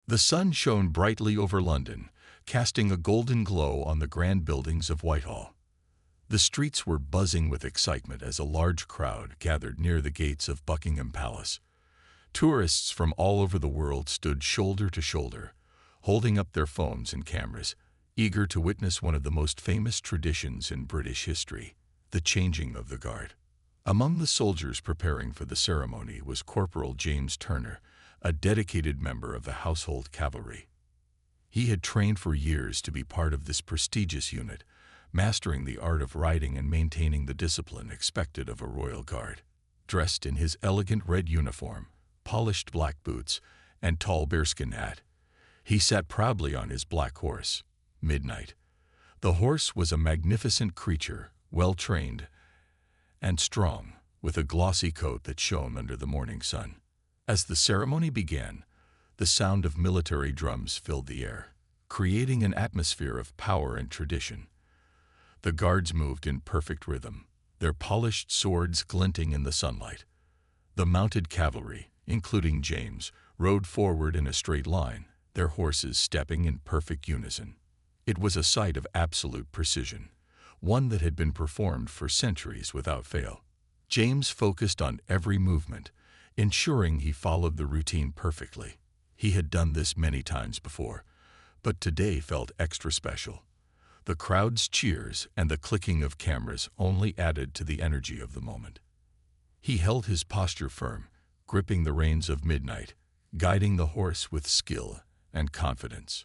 The sun shone brightly over London, casting a golden glow on the grand buildings of Whitehall. The streets were buzzing with excitement as a large crowd gathered near the gates of Buckingham Palace. Tourists from all over the world stood shoulder to shoulder, holding up their phones and cameras, eager to witness one of the most famous traditions in British history, the changing of the guard. Among the soldiers preparing for the ceremony was Corporal James Turner, a dedicated member of the Household Cavalry. He had trained for years to be part of this prestigious unit, mastering the art of riding and maintaining the discipline expected of a royal guard. Dressed in his elegant red uniform, polished black boots, and tall bearskin hat, he sat proudly on his black horse, Midnight. The horse was a magnificent creature, well-trained and strong, with a glossy coat that shone under the morning sun. As the ceremony began, the sound of military drums filled the air, creating an atmosphere of power and tradition. The guards moved in perfect rhythm, their polished swords glinting in the sunlight. The mounted cavalry, including James, rode forward in a straight line, their horses stepping in perfect unison. It was a sight of absolute precision, one that had been performed for centuries without fail. James focused on every movement, ensuring he followed the routine perfectly. He had done this many times before, but today felt extra special. The crowd's cheers and the clicking of cameras only added to the energy of the moment. He held his posture firm, gripping the reins of Midnight, guiding the horse with skill and confidence.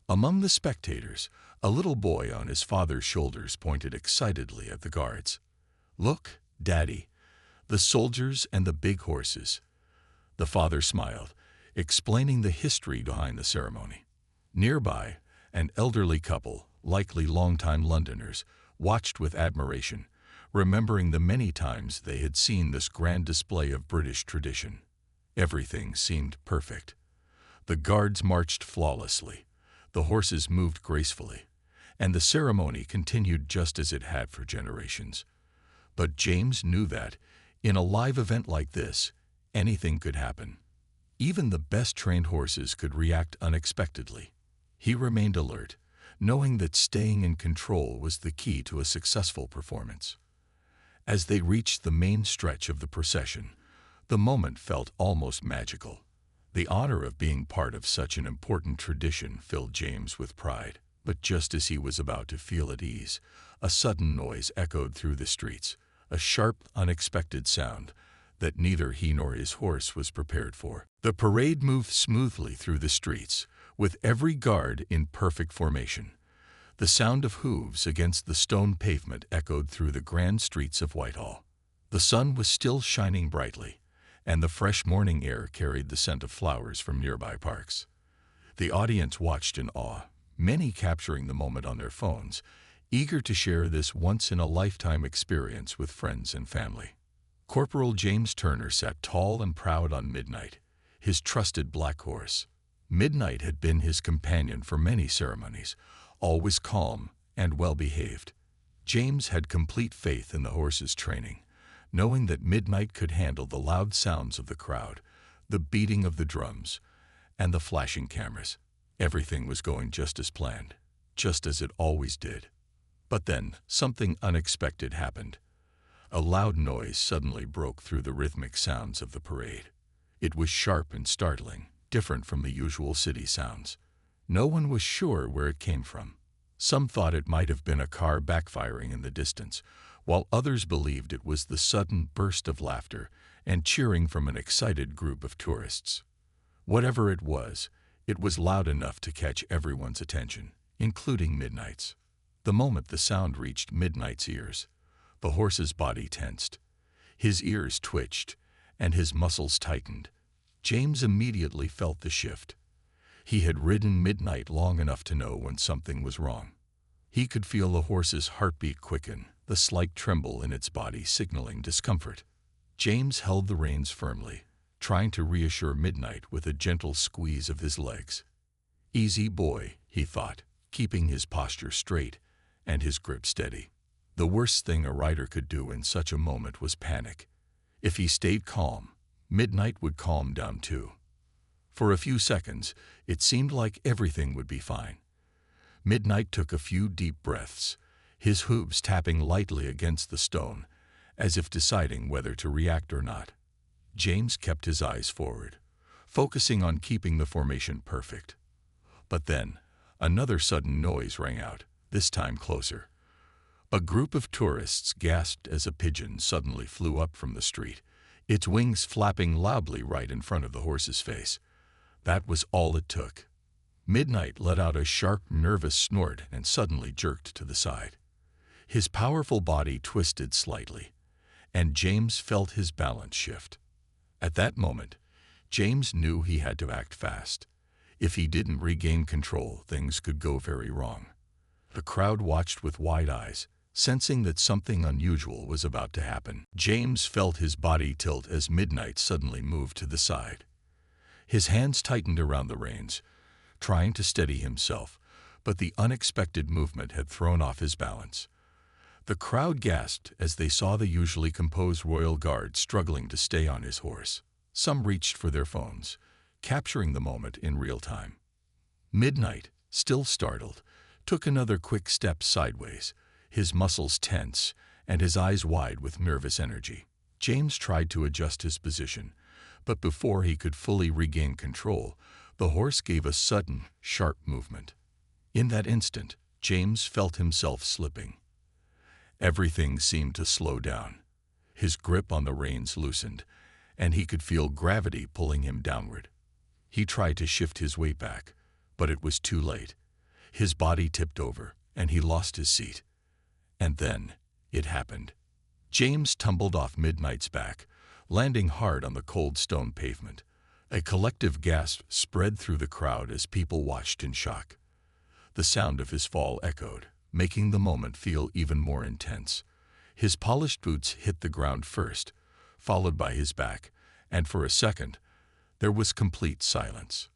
Among the spectators, a little boy on his father's shoulders pointed excitedly at the guards. "Look, Daddy, the soldiers and the big horses." The father smiled, explaining the history behind the ceremony. Nearby, an elderly couple, likely longtime Londoners, watched with admiration, remembering the many times they had seen this grand display of British tradition. Everything seemed perfect. The guards marched flawlessly, the horses moved gracefully, and the ceremony continued just as it had for generations. But James knew that, in a live event like this, anything could happen. Even the best-trained horses could react unexpectedly. He remained alert, knowing that staying in control was the key to a successful performance. As they reached the main stretch of the procession, the moment felt almost magical. The honor of being part of such an important tradition filled James with pride. But just as he was about to feel at ease, a sudden noise echoed through the streets, a sharp, unexpected sound that neither he nor his horse was prepared for. The parade moved smoothly through the streets, with every guard in perfect formation. The sound of hooves against the stone pavement echoed through the grand streets of Whitehall. The sun was still shining brightly, and the fresh morning air carried the scent of flowers from nearby parks. The audience watched in awe, many capturing the moment on their phones, eager to share this once-in-a-lifetime experience with friends and family. Corporal James Turner sat tall and proud on Midnight, his trusted black horse. Midnight had been his companion for many ceremonies, always calm and well-behaved. James had complete faith in the horse's training, knowing that Midnight could handle the loud sounds of the crowd, the beating of the drums, and the flashing cameras. Everything was going just as planned, just as it always did. But then, something unexpected happened. A loud noise suddenly broke through the rhythmic sounds of the parade. It was sharp and startling, different from the usual city sounds. No one was sure where it came from. Some thought it might have been a car backfiring in the distance, while others believed it was the sudden burst of laughter and cheering from an excited group of tourists. Whatever it was loud enough to catch everyone's attention, including Midnight's. The moment the sound reached Midnight's ears, the horse's body tensed. His ears twitched, and his muscles tightened. James immediately felt the shift. He had ridden Midnight long enough to know when something was wrong. He could feel the horse's heartbeat quicken, the slight tremble in its body signaling discomfort. James held the reins firmly, trying to reassure Midnight with a gentle squeeze of his legs. "Easy, boy," he thought, keeping his posture straight and his grip steady. The worst thing a rider could do in such a moment was panic. If he stayed calm, Midnight would calm down too. For a few seconds, it seemed like everything would be fine. Midnight took a few deep breaths, his hooves tapping lightly against the stone, as if deciding whether to react or not. James kept his eyes forward, focusing on keeping the formation perfect. But then, another sudden noise rang out, this time closer. A group of tourists gasped as a pigeon suddenly flew up from the street, its wings flapping loudly right in front of the horse's face. That was all it took. Midnight let out a sharp, nervous snort and suddenly jerked to the side. His powerful body twisted slightly, and James felt his balance shift. At that moment, James knew he had to act fast. If he didn't regain control, things could go very wrong. The crowd watched with wide eyes, sensing that something unusual was about to happen. James felt his body tilt as Midnight suddenly moved to the side. His hands tightened around the reins, trying to steady himself, but the unexpected movement had thrown off his balance. The crowd gasped as they saw the usually composed royal guard struggling to stay on his horse. Some reached for their phones, capturing the moment in real time. Midnight, still startled, took another quick step sideways, his muscles tense and his eyes wide with nervous energy. James tried to adjust his position, but before he could fully regain control, the horse gave a sudden, sharp movement. In that instant, James felt himself slipping. Everything seemed to slow down. His grip on the reins loosened, and he could feel gravity pulling him downward. He tried to shift his weight back, but it was too late. His body tipped over, and he lost his seat. And then, it happened. James tumbled off Midnight's back, landing hard on the cold stone pavement. A collective gasp spread through the crowd as people watched in shock. The sound of his fall echoed, making the moment feel even more intense. His polished boots hit the ground first, followed by his back, and for a second, there was complete silence.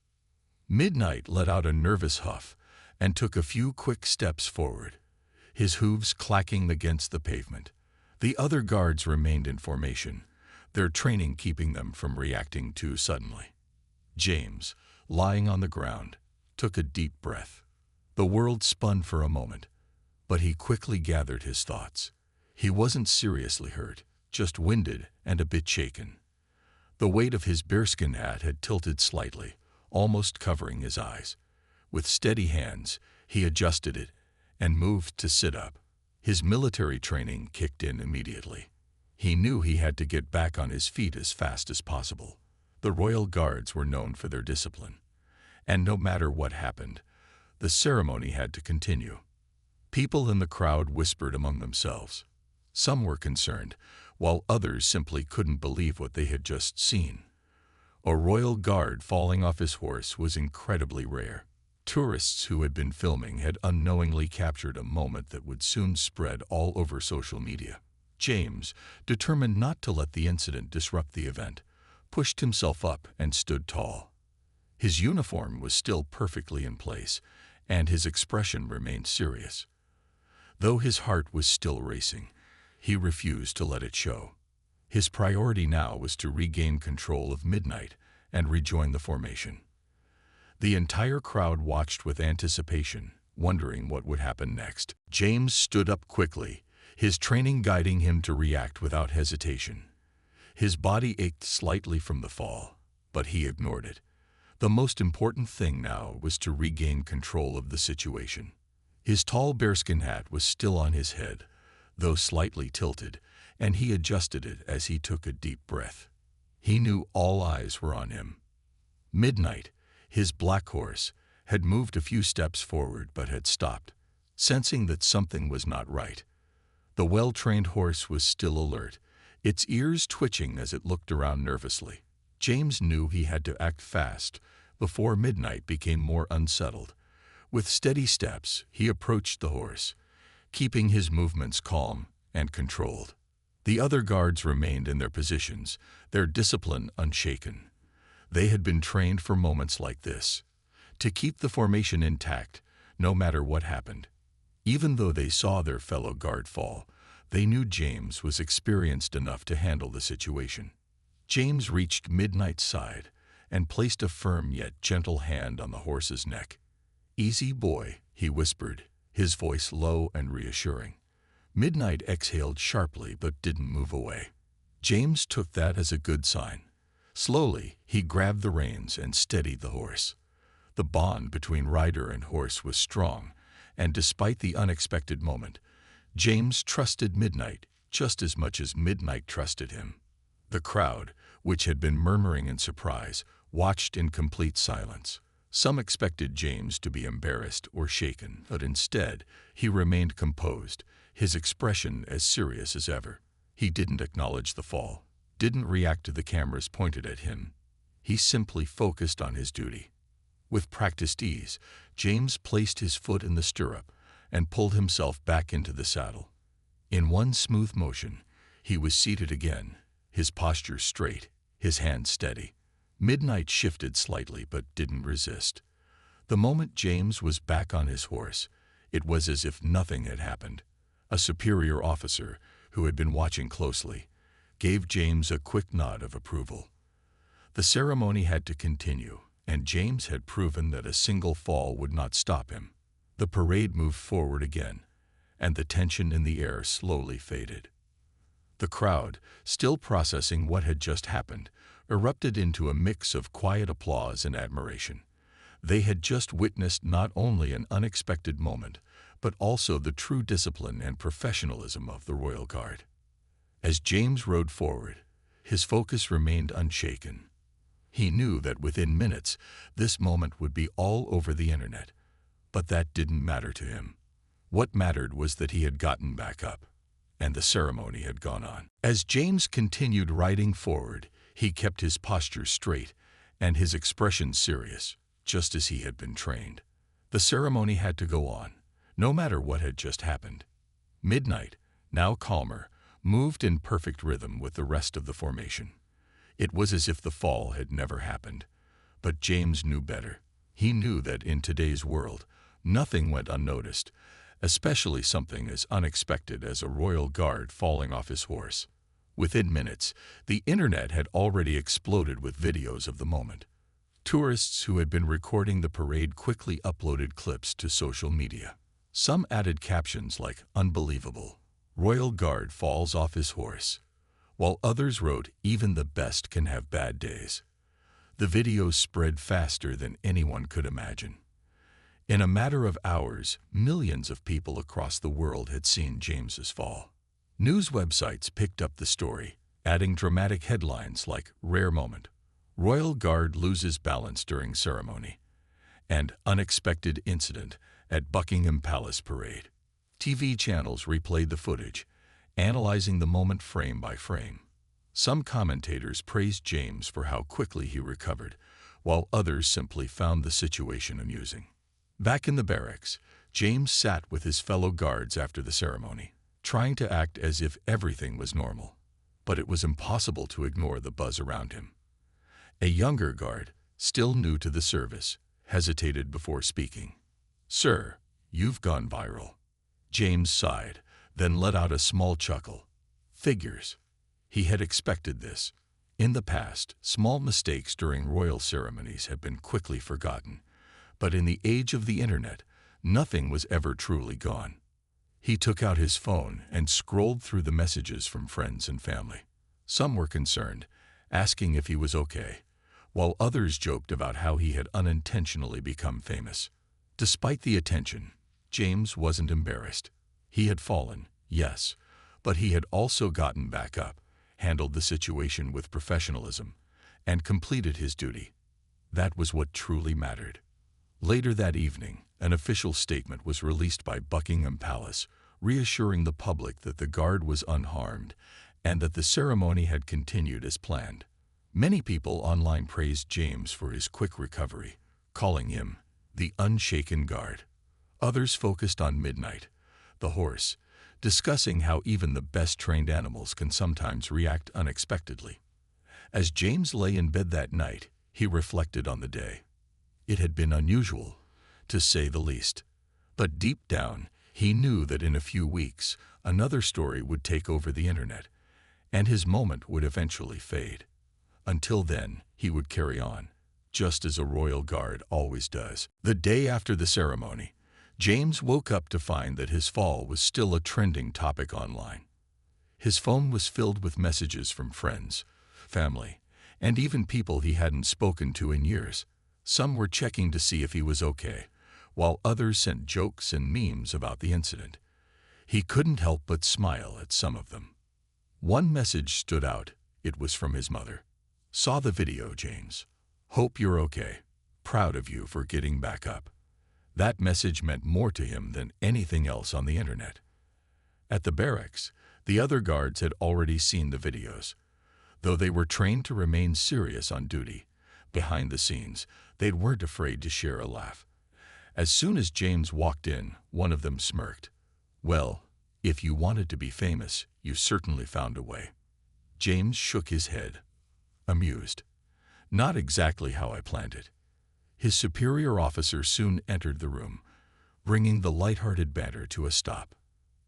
Midnight let out a nervous huff and took a few quick steps forward, his hooves clacking against the pavement. The other guards remained in formation, their training keeping them from reacting too suddenly. James, lying on the ground, took a deep breath. The world spun for a moment, but he quickly gathered his thoughts. He wasn't seriously hurt, just winded and a bit shaken. The weight of his bearskin hat had tilted slightly, almost covering his eyes. With steady hands, he adjusted it and moved to sit up. His military training kicked in immediately. He knew he had to get back on his feet as fast as possible. The royal guards were known for their discipline, and no matter what happened, the ceremony had to continue. People in the crowd whispered among themselves. Some were concerned, while others simply couldn't believe what they had just seen. A royal guard falling off his horse was incredibly rare. Tourists who had been filming had unknowingly captured a moment that would soon spread all over social media. James, determined not to let the incident disrupt the event, pushed himself up and stood tall. His uniform was still perfectly in place, and his expression remained serious. Though his heart was still racing, he refused to let it show. His priority now was to regain control of Midnight and rejoin the formation. The entire crowd watched with anticipation, wondering what would happen next. James stood up quickly, his training guiding him to react without hesitation. His body ached slightly from the fall, but he ignored it. The most important thing now was to regain control of the situation. His tall bearskin hat was still on his head, though slightly tilted, and he adjusted it as he took a deep breath. He knew all eyes were on him. Midnight, his black horse, had moved a few steps forward but had stopped, sensing that something was not right. The well-trained horse was still alert, its ears twitching as it looked around nervously. James knew he had to act fast before Midnight became more unsettled. With steady steps, he approached the horse, keeping his movements calm and controlled. The other guards remained in their positions, their discipline unshaken. They had been trained for moments like this, to keep the formation intact, no matter what happened. Even though they saw their fellow guard fall, they knew James was experienced enough to handle the situation. James reached Midnight's side and placed a firm yet gentle hand on the horse's neck. "Easy, boy," he whispered, his voice low and reassuring. Midnight exhaled sharply but didn't move away. James took that as a good sign. Slowly, he grabbed the reins and steadied the horse. The bond between rider and horse was strong, and despite the unexpected moment, James trusted Midnight just as much as Midnight trusted him. The crowd, which had been murmuring in surprise, watched in complete silence. Some expected James to be embarrassed or shaken, but instead, he remained composed, his expression as serious as ever. He didn't acknowledge the fall, didn't react to the cameras pointed at him. He simply focused on his duty. With practiced ease, James placed his foot in the stirrup and pulled himself back into the saddle. In one smooth motion, he was seated again, his posture straight, his hands steady. Midnight shifted slightly but didn't resist. The moment James was back on his horse, it was as if nothing had happened. A superior officer, who had been watching closely, gave James a quick nod of approval. The ceremony had to continue, and James had proven that a single fall would not stop him. The parade moved forward again, and the tension in the air slowly faded. The crowd, still processing what had just happened, erupted into a mix of quiet applause and admiration. They had just witnessed not only an unexpected moment, but also the true discipline and professionalism of the Royal Guard. As James rode forward, his focus remained unshaken. He knew that within minutes, this moment would be all over the internet, but that didn't matter to him. What mattered was that he had gotten back up, and the ceremony had gone on. As James continued riding forward, he kept his posture straight and his expression serious, just as he had been trained. The ceremony had to go on, no matter what had just happened. Midnight, now calmer, moved in perfect rhythm with the rest of the formation. It was as if the fall had never happened. But James knew better. He knew that in today's world, nothing went unnoticed, especially something as unexpected as a royal guard falling off his horse. Within minutes, the internet had already exploded with videos of the moment. Tourists who had been recording the parade quickly uploaded clips to social media. Some added captions like, "Unbelievable, Royal Guard falls off his horse," while others wrote, "Even the best can have bad days." The videos spread faster than anyone could imagine. In a matter of hours, millions of people across the world had seen James's fall. News websites picked up the story, adding dramatic headlines like "Rare Moment," "Royal Guard loses balance during ceremony," and "Unexpected incident at Buckingham Palace parade." TV channels replayed the footage, analyzing the moment frame by frame. Some commentators praised James for how quickly he recovered, while others simply found the situation amusing. Back in the barracks, James sat with his fellow guards after the ceremony, trying to act as if everything was normal. But it was impossible to ignore the buzz around him. A younger guard, still new to the service, hesitated before speaking. "Sir, you've gone viral." James sighed, then let out a small chuckle. Figures. He had expected this. In the past, small mistakes during royal ceremonies have been quickly forgotten. But in the age of the internet, nothing was ever truly gone. He took out his phone and scrolled through the messages from friends and family. Some were concerned, asking if he was okay, while others joked about how he had unintentionally become famous. Despite the attention, James wasn't embarrassed. He had fallen, yes, but he had also gotten back up, handled the situation with professionalism, and completed his duty. That was what truly mattered. Later that evening, an official statement was released by Buckingham Palace, reassuring the public that the guard was unharmed and that the ceremony had continued as planned. Many people online praised James for his quick recovery, calling him the unshaken guard. Others focused on Midnight, the horse, discussing how even the best trained animals can sometimes react unexpectedly. As James lay in bed that night, he reflected on the day. It had been unusual, to say the least. But deep down, he knew that in a few weeks, another story would take over the internet, and his moment would eventually fade. Until then, he would carry on, just as a royal guard always does. The day after the ceremony, James woke up to find that his fall was still a trending topic online. His phone was filled with messages from friends, family, and even people he hadn't spoken to in years. Some were checking to see if he was okay, while others sent jokes and memes about the incident. He couldn't help but smile at some of them. One message stood out. It was from his mother. "Saw the video, James. Hope you're okay. Proud of you for getting back up." That message meant more to him than anything else on the internet. At the barracks, the other guards had already seen the videos. Though they were trained to remain serious on duty, behind the scenes, they weren't afraid to share a laugh. As soon as James walked in, one of them smirked. "Well, if you wanted to be famous, you certainly found a way." James shook his head, amused. "Not exactly how I planned it." His superior officer soon entered the room, bringing the light-hearted banter to a stop.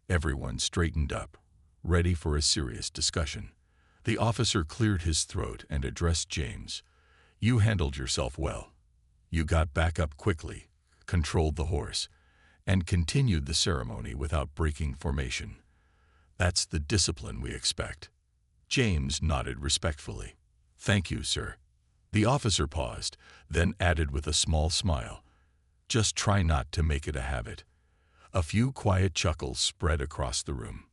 Everyone straightened up, ready for a serious discussion. The officer cleared his throat and addressed James. "You handled yourself well. You got back up quickly, controlled the horse, and continued the ceremony without breaking formation. That's the discipline we expect." James nodded respectfully. "Thank you, sir." The officer paused, then added with a small smile, "Just try not to make it a habit." A few quiet chuckles spread across the room.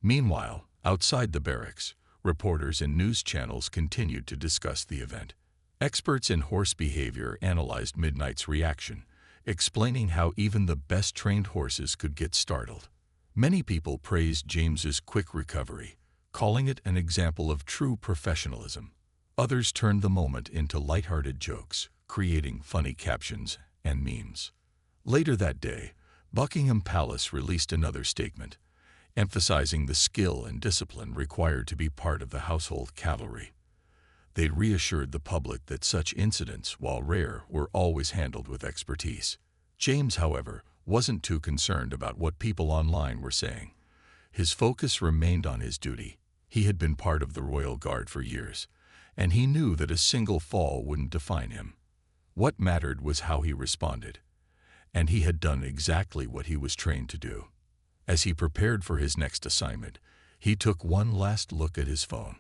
Meanwhile, outside the barracks, reporters and news channels continued to discuss the event. Experts in horse behavior analyzed Midnight's reaction, explaining how even the best-trained horses could get startled. Many people praised James's quick recovery, calling it an example of true professionalism. Others turned the moment into lighthearted jokes, creating funny captions and memes. Later that day, Buckingham Palace released another statement, emphasizing the skill and discipline required to be part of the household cavalry. They reassured the public that such incidents, while rare, were always handled with expertise. James, however, wasn't too concerned about what people online were saying. His focus remained on his duty. He had been part of the Royal Guard for years, and he knew that a single fall wouldn't define him. What mattered was how he responded, and he had done exactly what he was trained to do. As he prepared for his next assignment, he took one last look at his phone.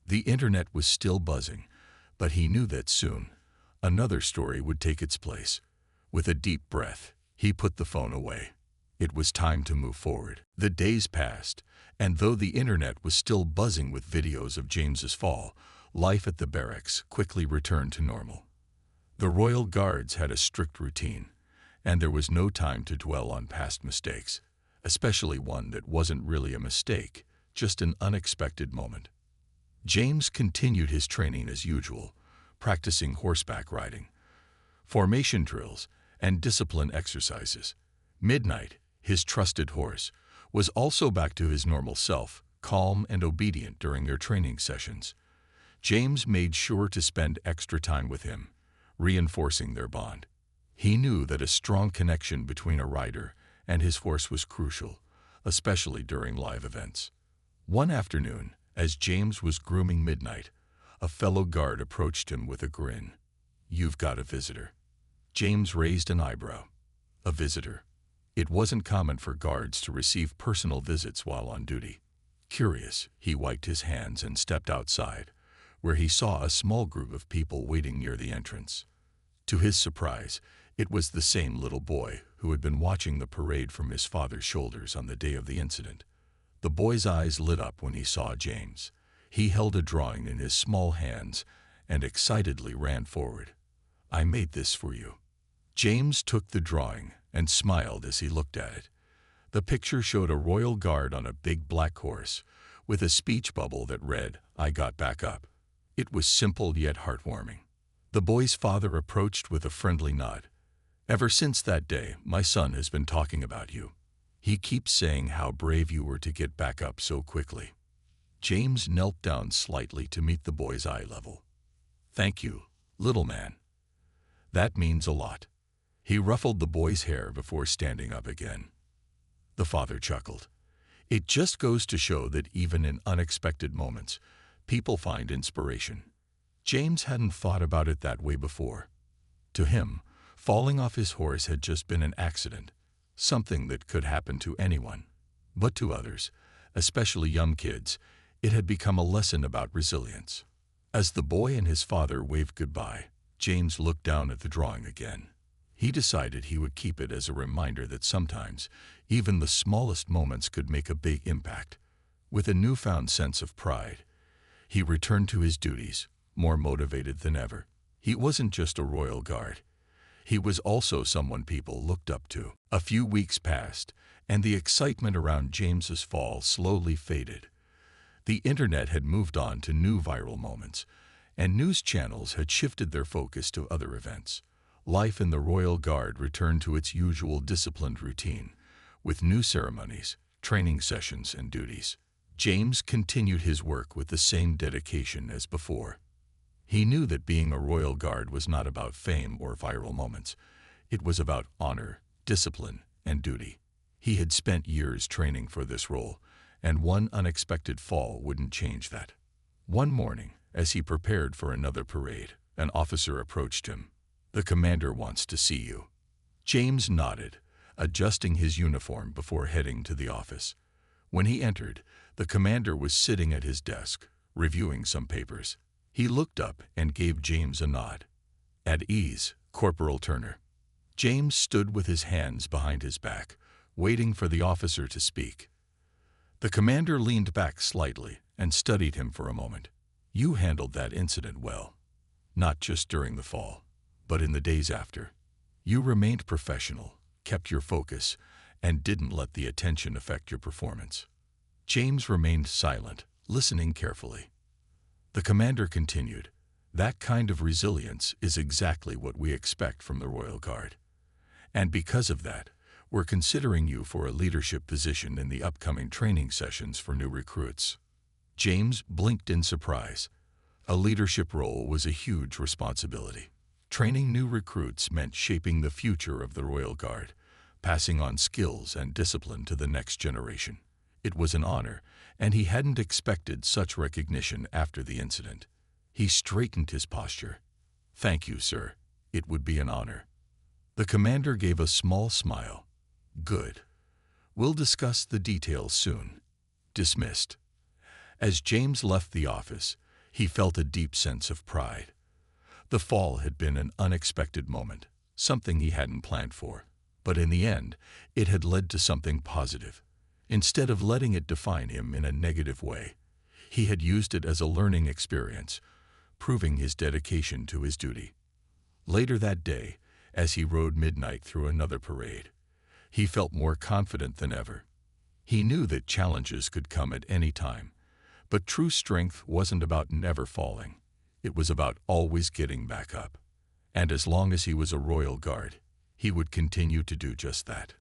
The internet was still buzzing, but he knew that soon another story would take its place. With a deep breath, he put the phone away. It was time to move forward. The days passed, and though the internet was still buzzing with videos of James's fall, life at the barracks quickly returned to normal. The Royal Guards had a strict routine, and there was no time to dwell on past mistakes, especially one that wasn't really a mistake, just an unexpected moment. James continued his training as usual, practicing horseback riding, formation drills, and discipline exercises. Midnight, his trusted horse, was also back to his normal self, calm and obedient during their training sessions. James made sure to spend extra time with him, reinforcing their bond. He knew that a strong connection between a rider and his horse was crucial, especially during live events. One afternoon, as James was grooming Midnight, a fellow guard approached him with a grin. "You've got a visitor." James raised an eyebrow. A visitor? It wasn't common for guards to receive personal visits while on duty. Curious, he wiped his hands and stepped outside, where he saw a small group of people waiting near the entrance. To his surprise, it was the same little boy who had been watching the parade from his father's shoulders on the day of the incident. The boy's eyes lit up when he saw James. He held a drawing in his small hands and excitedly ran forward. "I made this for you." James took the drawing and smiled as he looked at it. The picture showed a royal guard on a big black horse, with a speech bubble that read, "I got back up." It was simple yet heartwarming. The boy's father approached with a friendly nod. "Ever since that day, my son has been talking about you. He keeps saying how brave you were to get back up so quickly." James knelt down slightly to meet the boy's eye level. "Thank you, little man. That means a lot." He ruffled the boy's hair before standing up again. The father chuckled. "It just goes to show that even in unexpected moments, people find inspiration." James hadn't thought about it that way before. To him, falling off his horse had just been an accident, something that could happen to anyone. But to others, especially young kids, it had become a lesson about resilience. As the boy and his father waved goodbye, James looked down at the drawing again. He decided he would keep it as a reminder that sometimes, even the smallest moments could make a big impact. With a newfound sense of pride, he returned to his duties, more motivated than ever. He wasn't just a royal guard. He was also someone people looked up to. A few weeks passed, and the excitement around James's fall slowly faded. The internet had moved on to new viral moments, and news channels had shifted their focus to other events. Life in the Royal Guard returned to its usual disciplined routine, with new ceremonies, training sessions, and duties. James continued his work with the same dedication as before. He knew that being a Royal Guard was not about fame or viral moments. It was about honor, discipline, and duty. He had spent years training for this role, and one unexpected fall wouldn't change that. One morning, as he prepared for another parade, an officer approached him. "The commander wants to see you." James nodded, adjusting his uniform before heading to the office. When he entered, the commander was sitting at his desk, reviewing some papers. He looked up and gave James a nod. "At ease, Corporal Turner." James stood with his hands behind his back, waiting for the officer to speak. The commander leaned back slightly and studied him for a moment. "You handled that incident well, not just during the fall, but in the days after. You remained professional, kept your focus, and didn't let the attention affect your performance." James remained silent, listening carefully. The commander continued, "That kind of resilience is exactly what we expect from the Royal Guard. And because of that, we're considering you for a leadership position in the upcoming training sessions for new recruits." James blinked in surprise. A leadership role was a huge responsibility. Training new recruits meant shaping the future of the Royal Guard, passing on skills and discipline to the next generation. It was an honor, and he hadn't expected such recognition after the incident. He straightened his posture. "Thank you, sir. It would be an honor." The commander gave a small smile. "Good. We'll discuss the details soon." Dismissed. As James left the office, he felt a deep sense of pride. The fall had been an unexpected moment, something he hadn't planned for. But in the end, it had led to something positive. Instead of letting it define him in a negative way, he had used it as a learning experience, proving his dedication to his duty. Later that day, as he rode midnight through another parade, he felt more confident than ever. He knew that challenges could come at any time, but true strength wasn't about never falling. It was about always getting back up. And as long as he was a Royal Guard, he would continue to do just that.